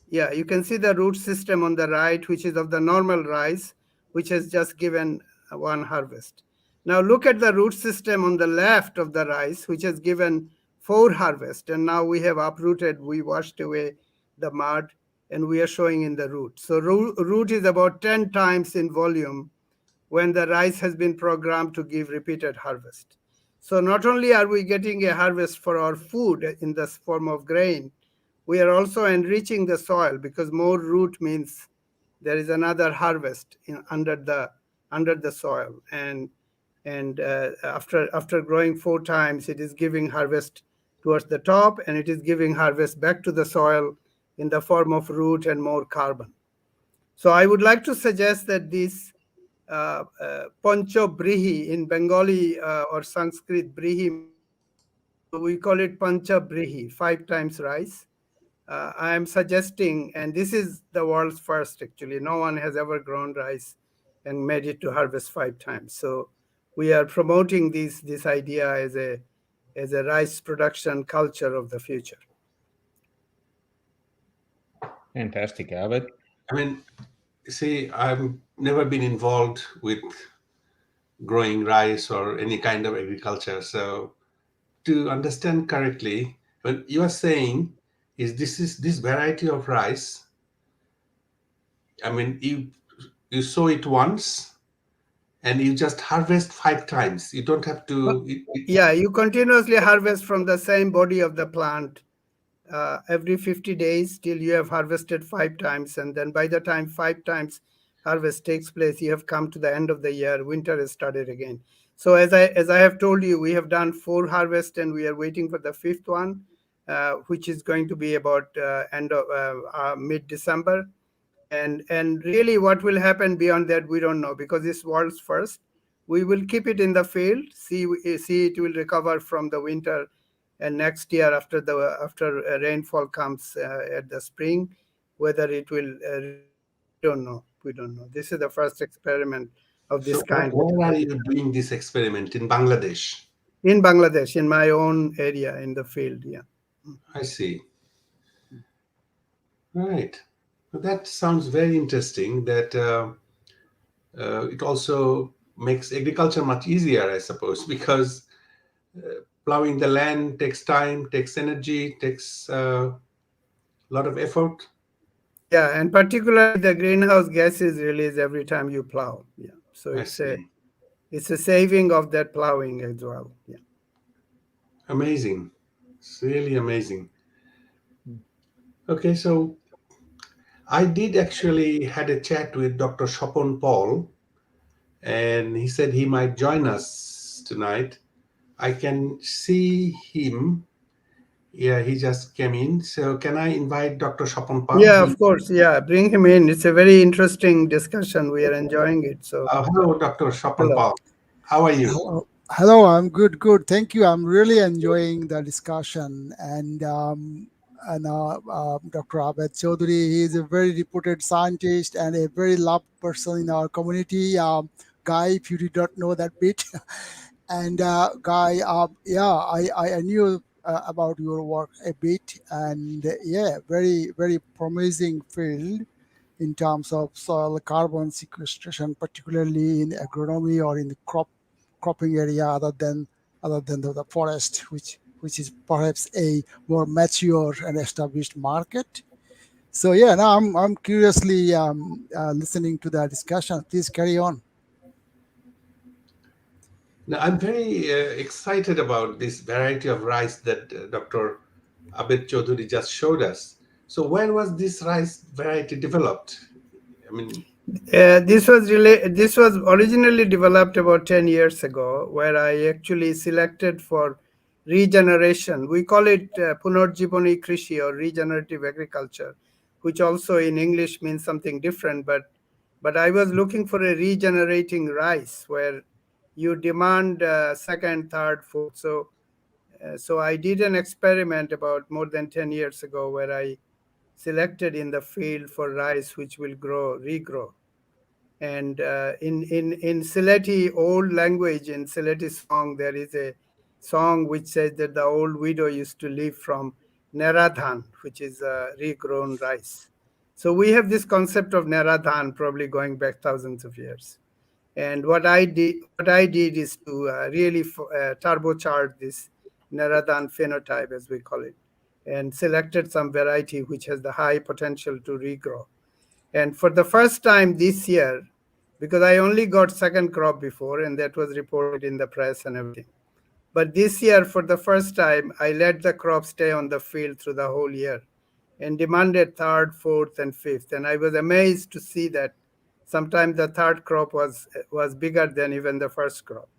Yeah, you can see the root system on the right, which is of the normal rice, which has just given one harvest. Now look at the root system on the left of the rice, which has given 4 harvests. And now we have uprooted, we washed away the mud, and we are showing in the root. So root is about 10 times in volume when the rice has been programmed to give repeated harvest. So not only are we getting a harvest for our food in the form of grain, we are also enriching the soil, because more root means there is another harvest under the soil. And after growing 4 times, it is giving harvest towards the top, and it is giving harvest back to the soil in the form of root and more carbon. So I would like to suggest that this Pancho Brihi in Bengali or Sanskrit, Brihi means, so we call it Pancha Brihi, 5 times rice. I am suggesting, and this is the world's first actually, no one has ever grown rice and made it to harvest 5 times. So we are promoting this idea as a rice production culture of the future. Fantastic, Abed. I mean, see, I've never been involved with growing rice or any kind of agriculture. So to understand correctly, when you are saying is this variety of rice, I mean, you sow it once and you just harvest 5 times. You don't have to. Yeah, you continuously harvest from the same body of the plant every 50 days till you have harvested 5 times. And then by the time 5 times harvest takes place, you have come to the end of the year. Winter has started again. So as I have told you, we have done 4 harvests and we are waiting for the 5th one, which is going to be about end of mid-December. And really what will happen beyond that, we don't know, because it's world's first. We will keep it in the field, see it will recover from the winter, and next year after rainfall comes at the spring, whether it will recover, we don't know. This is the first experiment of this So kind. where are you doing this experiment? In Bangladesh? In Bangladesh, in my own area, in the field. Yeah. I see. Right. Well, that sounds very interesting. That it also makes agriculture much easier, I suppose, because plowing the land takes time, takes energy, takes a lot of effort. Yeah, and particularly the greenhouse gases released every time you plow. Yeah. So I see. it's a saving of that plowing as well. Yeah. Amazing. It's really amazing. Okay, so I did actually had a chat with Dr. Shopon Paul, and he said he might join us tonight. I can see him. Yeah, he just came in. So can I invite Dr. Shopon Paul? Yeah, of course. Yeah, bring him in. It's a very interesting discussion. We are enjoying it. So Hello, Dr. Shopon hello. Paul. How are you? Hello, I'm good. Thank you. I'm really enjoying the discussion. And Dr. Abed Chaudhury, he is a very reputed scientist and a very loved person in our community. Guy, if you did not know that bit. And Guy, I knew about your work a bit. And very, very promising field in terms of soil carbon sequestration, particularly in agronomy or in the cropping area, other than the forest, which is perhaps a more mature and established market. So now I'm curiously listening to the discussion. Please carry on. Now, I'm very excited about this variety of rice that Dr. Abed Chaudhury just showed us. So where was this rice variety developed? I mean, this was originally developed about 10 years ago, where I actually selected for regeneration. We call it Punarjiboni Krishi or regenerative agriculture, which also in English means something different. But I was looking for a regenerating rice where you demand second, third, fourth. So I did an experiment about more than 10 years ago where I selected in the field for rice which will regrow. And in Sylheti old language, in Sylheti song, there is a song which says that the old widow used to live from Neradhan, which is regrown rice. So we have this concept of Neradhan probably going back thousands of years. And what I did is to really turbocharge this Naradan phenotype, as we call it, and selected some variety which has the high potential to regrow. And for the first time this year, because I only got second crop before, and that was reported in the press and everything. But this year, for the first time, I let the crop stay on the field through the whole year and demanded third, fourth, and fifth. And I was amazed to see that sometimes the third crop was bigger than even the first crop.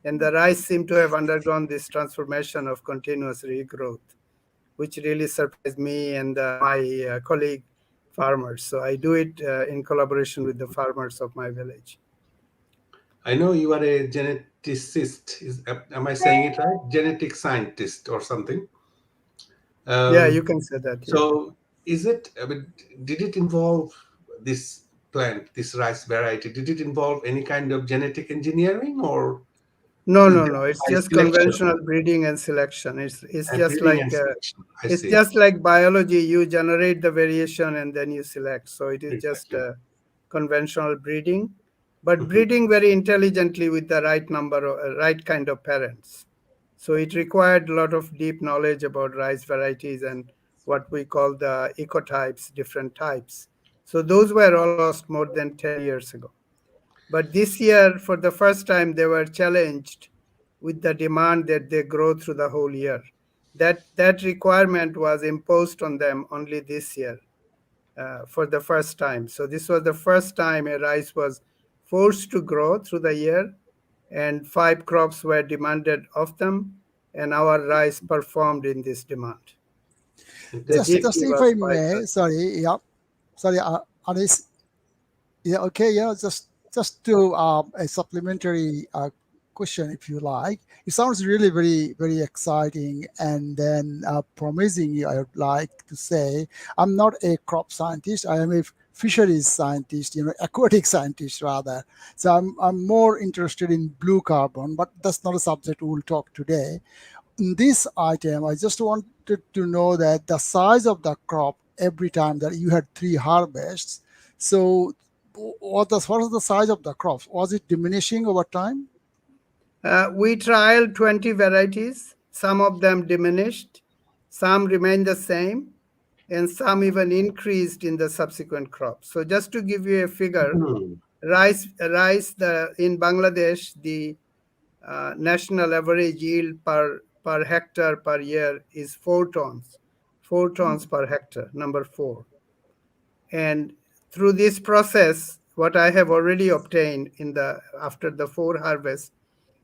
And the rice seemed to have undergone this transformation of continuous regrowth, which really surprised me and my colleague farmers. So I do it in collaboration with the farmers of my village. I know you are a geneticist. Am I saying it right? Genetic scientist or something? Yeah, you can say that. Yeah. So, did it involve this plant, this rice variety? Did it involve any kind of genetic engineering, or No. just It's by just selection conventional breeding and selection. It's and just breeding like and selection? I it's see. just like biology. You generate the variation and then you select. So it is just Exactly. conventional breeding, but Mhm. breeding very intelligently with the right number of right kind of parents. So it required a lot of deep knowledge about rice varieties and what we call the ecotypes, different types. So those were all lost more than 10 years ago. But this year, for the first time, they were challenged with the demand that they grow through the whole year. That requirement was imposed on them only this year for the first time. So this was the first time a rice was forced to grow through the year, and 5 crops were demanded of them, and our rice performed in this demand. They Fantastic. did Just give if us I quite may, sorry, yeah, sorry, Anis, yeah, okay, yeah, just to a supplementary question, if you like. It sounds really very exciting and then promising. I would like to say, I'm not a crop scientist. I am a fisheries scientist, aquatic scientist rather. So I'm more interested in blue carbon, but that's not a subject we'll talk today. In this item, I just wanted to know that the size of the crop every time that you had 3 harvests. So, what was the size of the crops? Was it diminishing over time? We trialed 20 varieties. Some of them diminished, some remained the same, and some even increased in the subsequent crops. So just to give you a figure, Hmm. in Bangladesh, the national average yield per hectare per year is 4 tons, 4 tons per hectare, number 4. And through this process, what I have already obtained after the 4 harvests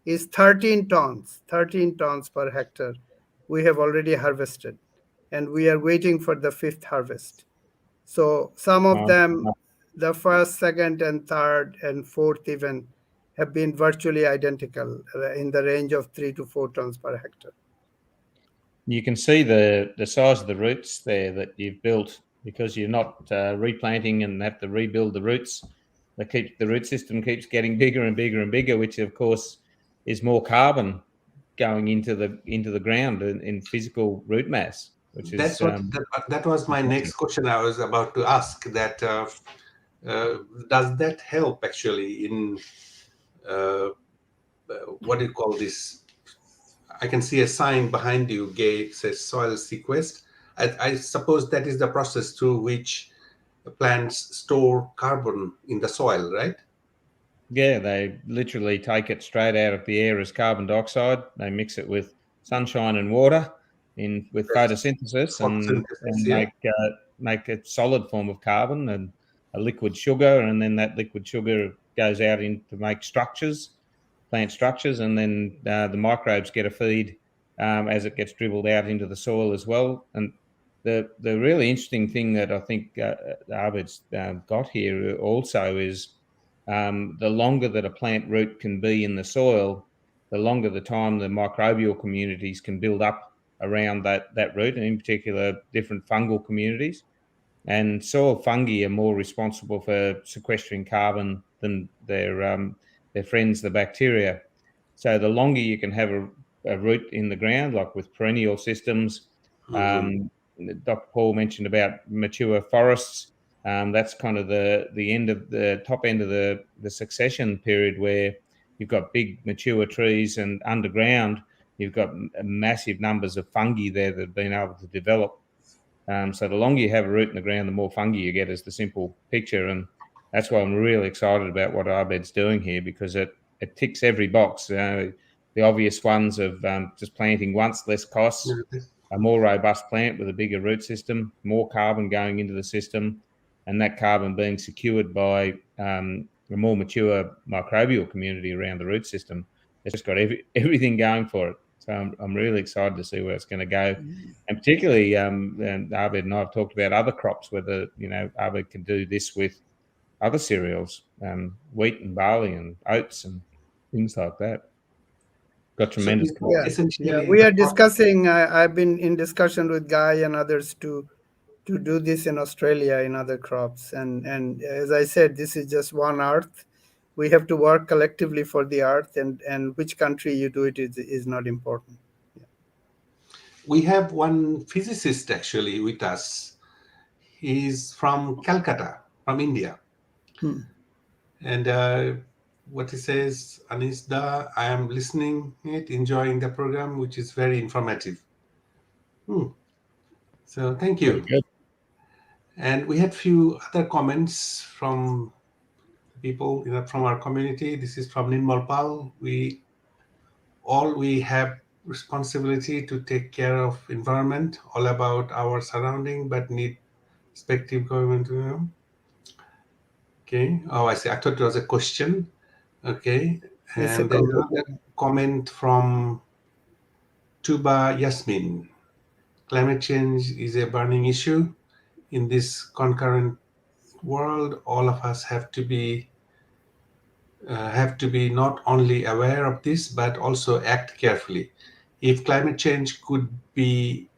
is 13 tons per hectare we have already harvested, and we are waiting for the 5th harvest. So some of them, the first, second, and third, and fourth even, have been virtually identical in the range of 3 to 4 tons per hectare. You can see the size of the roots there that you've built because you're not replanting and have to rebuild the roots. The root system keeps getting bigger and bigger and bigger, which of course is more carbon going into the ground in physical root mass, which is That was my next question. I was about to ask that. Does that help actually in what do you call this? I can see a sign behind you, Gay, says soil sequest. I suppose that is the process through which plants store carbon in the soil, right? Yeah, they literally take it straight out of the air as carbon dioxide. They mix it with sunshine and water with Yes. photosynthesis and Photosynthesis, yeah. make a solid form of carbon and a liquid sugar, and then that liquid sugar goes out to make structures, plant structures, and then the microbes get a feed as it gets dribbled out into the soil as well. And the really interesting thing that I think Abed's got here also is the longer that a plant root can be in the soil, the longer the time the microbial communities can build up around that root, and in particular different fungal communities. And soil fungi are more responsible for sequestering carbon than their friends, the bacteria. So the longer you can have a root in the ground, like with perennial systems, Dr. Paul mentioned about mature forests. That's kind of the end of the top end of the succession period, where you've got big mature trees, and underground you've got massive numbers of fungi there that have been able to develop. So the longer you have a root in the ground, the more fungi you get, is the simple picture. And that's why I'm really excited about what Abed's doing here, because it ticks every box. The obvious ones of just planting once, less costs, a more robust plant with a bigger root system, more carbon going into the system, and that carbon being secured by a more mature microbial community around the root system. It's just got everything going for it. So I'm really excited to see where it's going to go. And particularly, and Abed and I have talked about other crops, whether, Abed can do this with other cereals, wheat and barley and oats and things like that. Got tremendous. Yeah, we are discussing. I've been in discussion with Guy and others to do this in Australia in other crops. And as I said, this is just one earth. We have to work collectively for the earth, and which country you do it is not important. Yeah. We have one physicist actually with us. He's from Calcutta, from India. And what he says, Anisda, I am listening it, enjoying the program, which is very informative. So thank you. And we had few other comments from people from our community. This is from Ninmal Pal. We have responsibility to take care of environment, all about our surrounding, but need respective government to know. Okay. Oh, I see. I thought it was a question. Okay. And then another comment from Tuba Yasmin. Climate change is a burning issue in this concurrent world. All of us have to be not only aware of this, but also act carefully. If climate change could be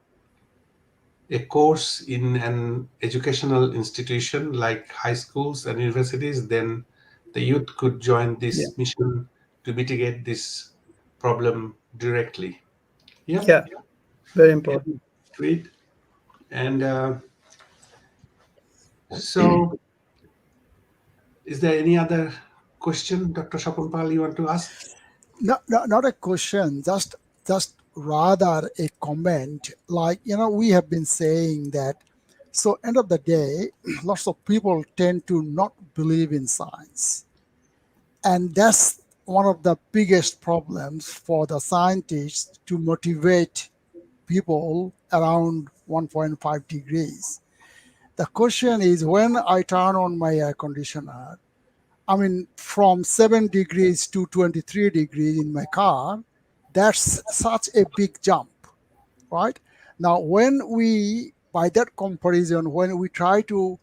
a course in an educational institution like high schools and universities, then the youth could join this mission to mitigate this problem directly. Yeah, very important. Great. And so, is there any other question, Dr. Shakunpal, you want to ask? No, not a question. Just rather a comment. Like, we have been saying that. So, end of the day, lots of people tend to not believe in science, and that's one of the biggest problems for the scientists to motivate people around 1.5 degrees. The question is, when I turn on my air conditioner, from 7 degrees to 23 degrees in my car, that's such a big jump, right? Now, by that comparison, when we try to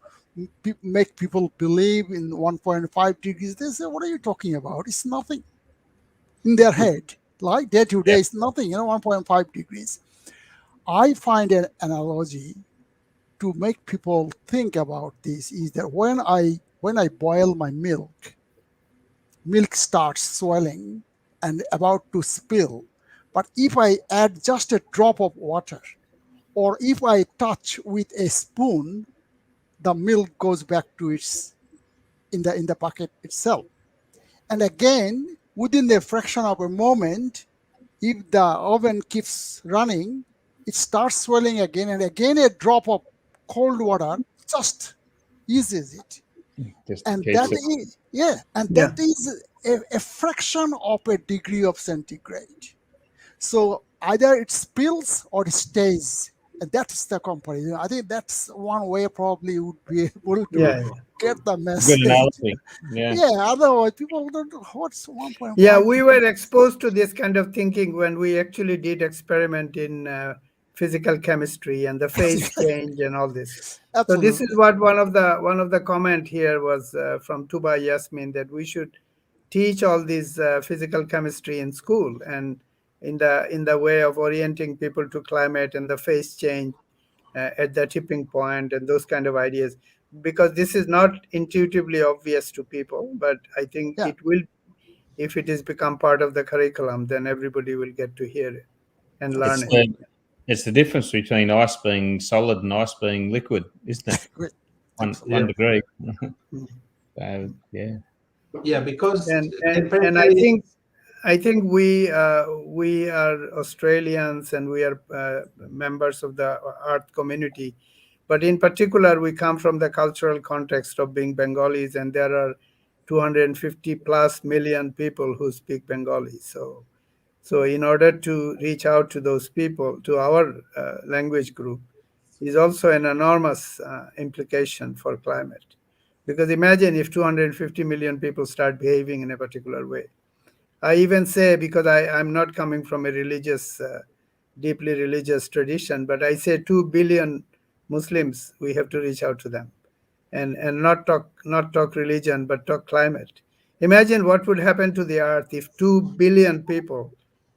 make people believe in 1.5 degrees, they say, what are you talking about? It's nothing in their head. Like day to day, it's nothing, 1.5 degrees. I find an analogy to make people think about this is that when I boil my milk starts swelling and about to spill. But if I add just a drop of water, or if I touch with a spoon, the milk goes back to its in the bucket itself. And again, within a fraction of a moment, if the oven keeps running, it starts swelling again, and again a drop of cold water just eases it. That is a fraction of a degree of centigrade. So either it spills or it stays And that's the comparison. I think that's one way probably you would be able to Yeah, get the Good message. analogy. Yeah. Yeah, otherwise people don't know what's 1.5. yeah. We were exposed to this kind of thinking when we actually did experiment in physical chemistry and the phase change and all this. So this is Absolutely. what one of the comment here was from Tuba Yasmin, that we should teach all these physical chemistry in school, and in the way of orienting people to climate and the phase change at the tipping point and those kind of ideas, because this is not intuitively obvious to people, but I think Yeah. it will. If it is become part of the curriculum, then everybody will get to hear it and learn It's it. the it's the difference between ice being solid and ice being liquid, isn't it? Great. One Absolutely. one degree. Mm. So yeah. Yeah, because And I temperature is think we are Australians and we are members of the art community, but in particular we come from the cultural context of being Bengalis, and there are 250 plus million people who speak Bengali. So in order to reach out to those people, to our language group, is also an enormous implication for climate. Because imagine if 250 million people start behaving in a particular way. I even say, because I'm not coming from a deeply religious tradition, but I say 2 billion Muslims, we have to reach out to them and not talk religion, but talk climate. Imagine what would happen to the earth if 2 billion people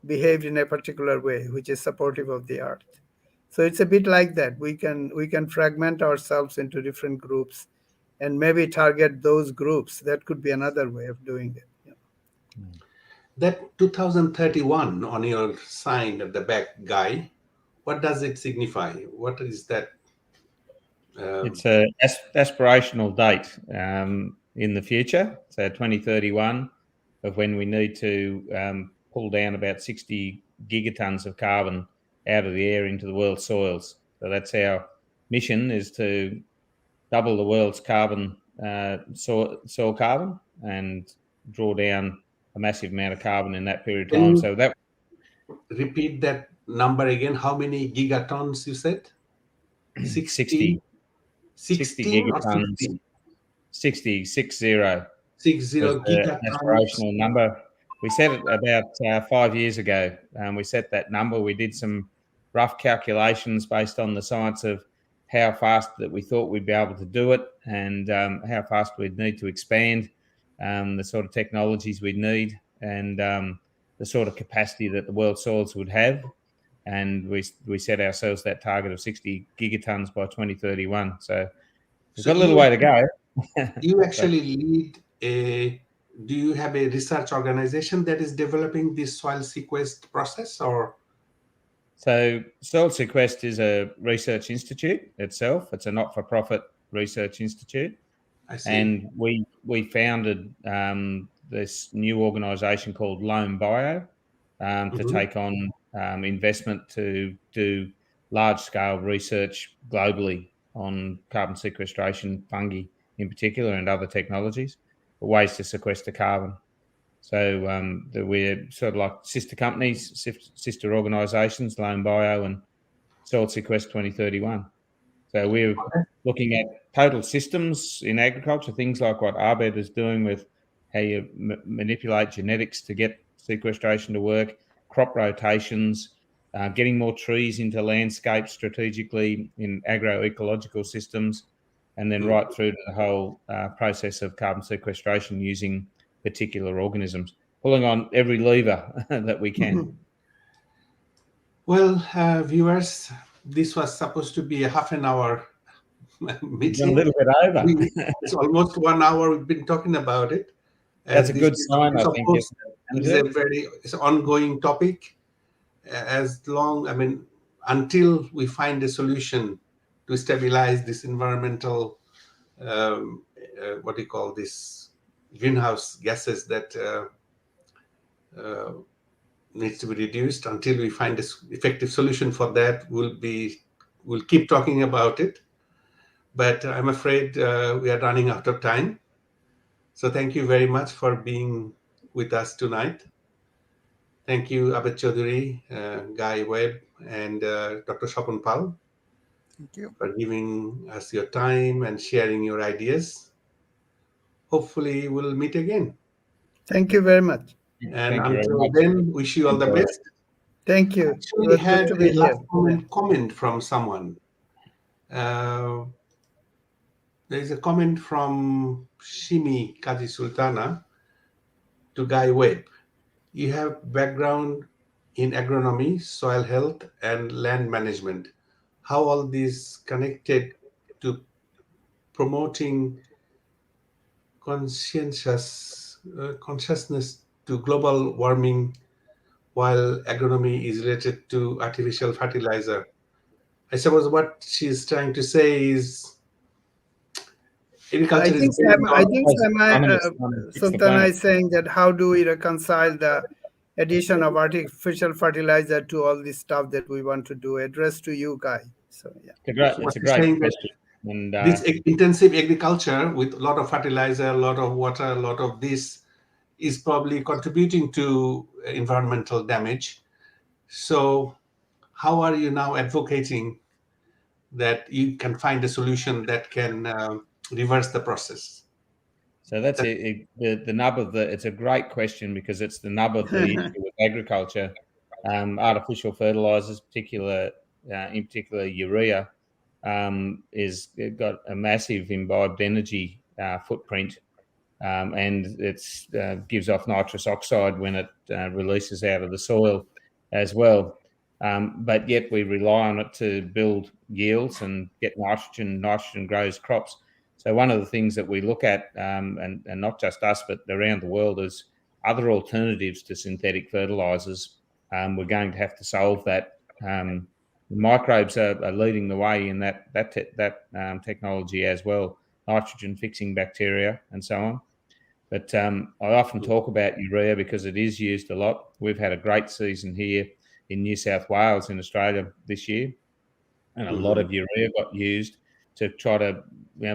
behaved in a particular way, which is supportive of the earth. So it's a bit like that. We can fragment ourselves into different groups and maybe target those groups. That could be another way of doing it. that 2031 on your sign at the back, Guy. What does it signify? What is that? It's a aspirational date in the future. So 2031 of when we need to pull down about 60 gigatons of carbon out of the air into the world's soils. So that's our mission, is to double the world's carbon soil carbon and draw down a massive amount of carbon in that period of Can time. you So that repeat that number again? How many gigatons you said? 60 60, 60 16 or gigatons, 60? 60 60 was the gigatons. aspirational number. We set it about 5 years ago. We set that number. We did some rough calculations based on the science of how fast that we thought we'd be able to do it, and how fast we'd need to expand, the sort of technologies we'd need, and the sort of capacity that the world soils would have. And we set ourselves that target of 60 gigatons by 2031. So we've So got a little way to go. you But actually lead a, do you have a research organization that is developing this soil sequester process, or? so Soil Sequest is a research institute itself. It's a not-for-profit research institute, I see. and we founded this new organisation called Loam Bio to Mhm. take on investment to do large-scale research globally on carbon sequestration, fungi in particular, and other technologies, ways to sequester carbon. So we're sort of like sister companies, sister organisations, Loam Bio and Soil Sequest 2031. So we're looking at total systems in agriculture, things like what Abed is doing with how you manipulate genetics to get sequestration to work, crop rotations, getting more trees into landscapes strategically in agroecological systems, and then right through to the whole process of carbon sequestration using particular organisms, pulling on every lever that we can. Well, viewers, this was supposed to be a half an hour We've gone a meeting. little bit over. It's almost 1 hour we've been talking about it, That's as a good sign, this I of think, course isn't it, is a Annabelle? it's an ongoing topic. As long, I mean, until we find a solution to stabilize this environmental, what do you call this, greenhouse gases that needs to be reduced. Until we find an effective solution for that, we'll keep talking about it. But I'm afraid we are running out of time. So thank you very much for being with us tonight. Thank you, Abed Chaudhury, Guy Webb, and Dr. Shapun Pal. Thank you. for giving us your time and sharing your ideas. Hopefully, we'll meet again. Thank you very much. And Thank you very until much. then, wish you all the Enjoyed it. best. Thank you. It Actually, was good had to a be here. last comment from someone. Uh, there is a comment from Shimi Kazi Sultana to Guy Webb. You have background in agronomy, soil health, and land management. How all these connected to promoting consciousness to global warming, while agronomy is related to artificial fertilizer? I suppose what she's trying to say is I agriculture is think based I on. think As economists, fix the Sultana planet. is saying that how do we reconcile the addition of artificial fertilizer to all this stuff that we want to do? Address to you, Guy. So yeah. What It's a she's great saying that question. And this intensive agriculture with a lot of fertilizer, a lot of water, a lot of this is probably contributing to environmental damage. So, how are you now advocating that you can find a solution that can reverse the process? so that's it. The nub of the. It's a great question because it's the nub of the issue with agriculture. Artificial fertilizers, in particular urea, is it got a massive imbibed energy footprint, and it gives off nitrous oxide when it releases out of the soil as well. But yet we rely on it to build yields and get nitrogen. Nitrogen grows crops. So one of the things that we look at, and not just us, but around the world, is other alternatives to synthetic fertilizers. We're going to have to solve that. The microbes are leading the way in that technology as well. Nitrogen fixing bacteria and so on. But I often talk about urea because it is used a lot. We've had a great season here in New South Wales in Australia this year, and a lot of urea got used to try to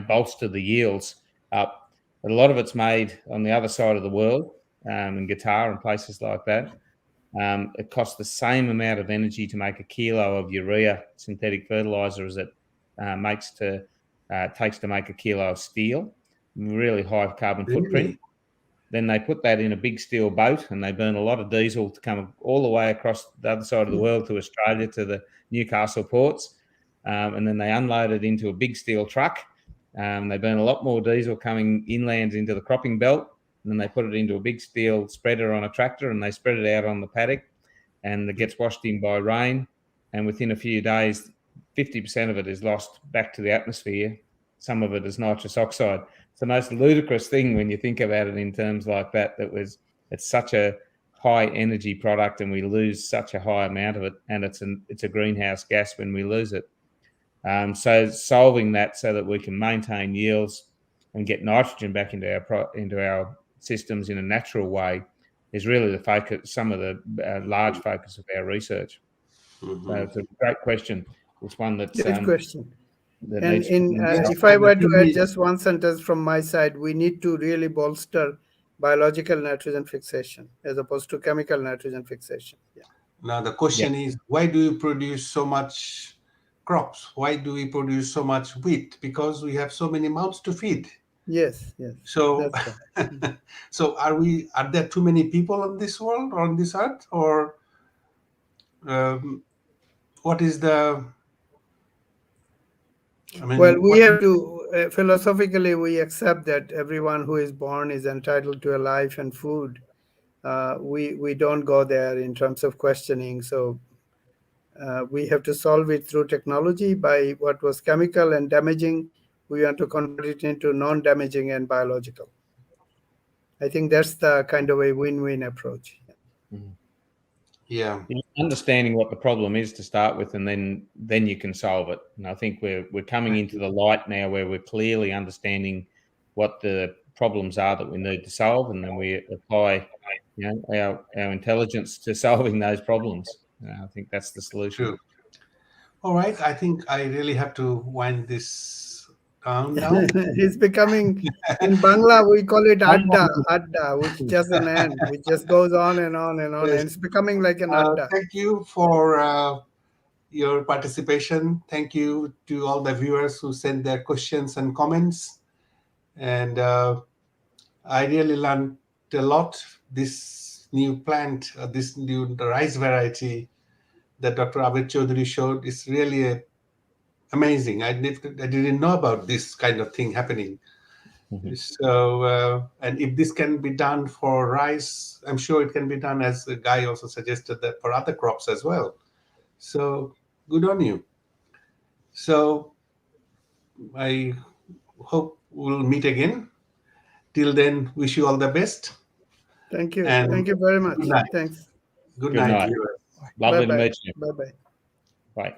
bolster the yields up. But a lot of it's made on the other side of the world, in Qatar and places like that. It costs the same amount of energy to make a kilo of urea synthetic fertilizer as it takes to make a kilo of steel. Really high carbon footprint. Really? Then they put that in a big steel boat and they burn a lot of diesel to come all the way across the other side of the world to Australia, to the Newcastle ports. And then they unload it into a big steel truck. They burn a lot more diesel coming inland into the cropping belt. And then they put it into a big steel spreader on a tractor and they spread it out on the paddock, and it gets washed in by rain. And within a few days, 50% of it is lost back to the atmosphere. Some of it is nitrous oxide. It's the most ludicrous thing when you think about it in terms like that. It's such a high energy product, and we lose such a high amount of it, and it's a greenhouse gas when we lose it. So solving that so that we can maintain yields and get nitrogen back into our systems in a natural way is really the focus. Some of the large focus of our research. So it's a great question. It's one that's Good question. that And needs to if I were to add just one sentence from my side, we need to really bolster biological nitrogen fixation as opposed to chemical nitrogen fixation. Yeah. Now the question is, why do you produce so much crops? Why do we produce so much wheat? Because we have so many mouths to feed. Yes. So, That's right. so are there too many people on this world or on this earth, or what is the? Well, we have to philosophically we accept that everyone who is born is entitled to a life and food. We don't go there in terms of questioning. So we have to solve it through technology. By what was chemical and damaging, we want to convert it into non-damaging and biological. I think that's the kind of a win-win approach. Yeah. Understanding what the problem is to start with, and then you can solve it. And I think we're coming into the light now where we're clearly understanding what the problems are that we need to solve, and then we apply our intelligence to solving those problems. I think that's the solution. True. All right. I think I really have to wind this down now. It's becoming, in Bangla, we call it adda, which is just an end, which just goes on and on and on. Yes. And it's becoming like an adda. Thank you for your participation. Thank you to all the viewers who sent their questions and comments. And I really learned a lot. This new plant, this new rice variety that Dr. Abed Chaudhury showed is really amazing. I didn't know about this kind of thing happening. So, and if this can be done for rice, I'm sure it can be done, as the guy also suggested, that for other crops as well. So good on you. So I hope we'll meet again. Till then, wish you all the best. Thank you. And Thank you very much. good night. Thanks. Good Good night, night. viewers. Lovely to Bye-bye. meet you. Bye-bye. Bye.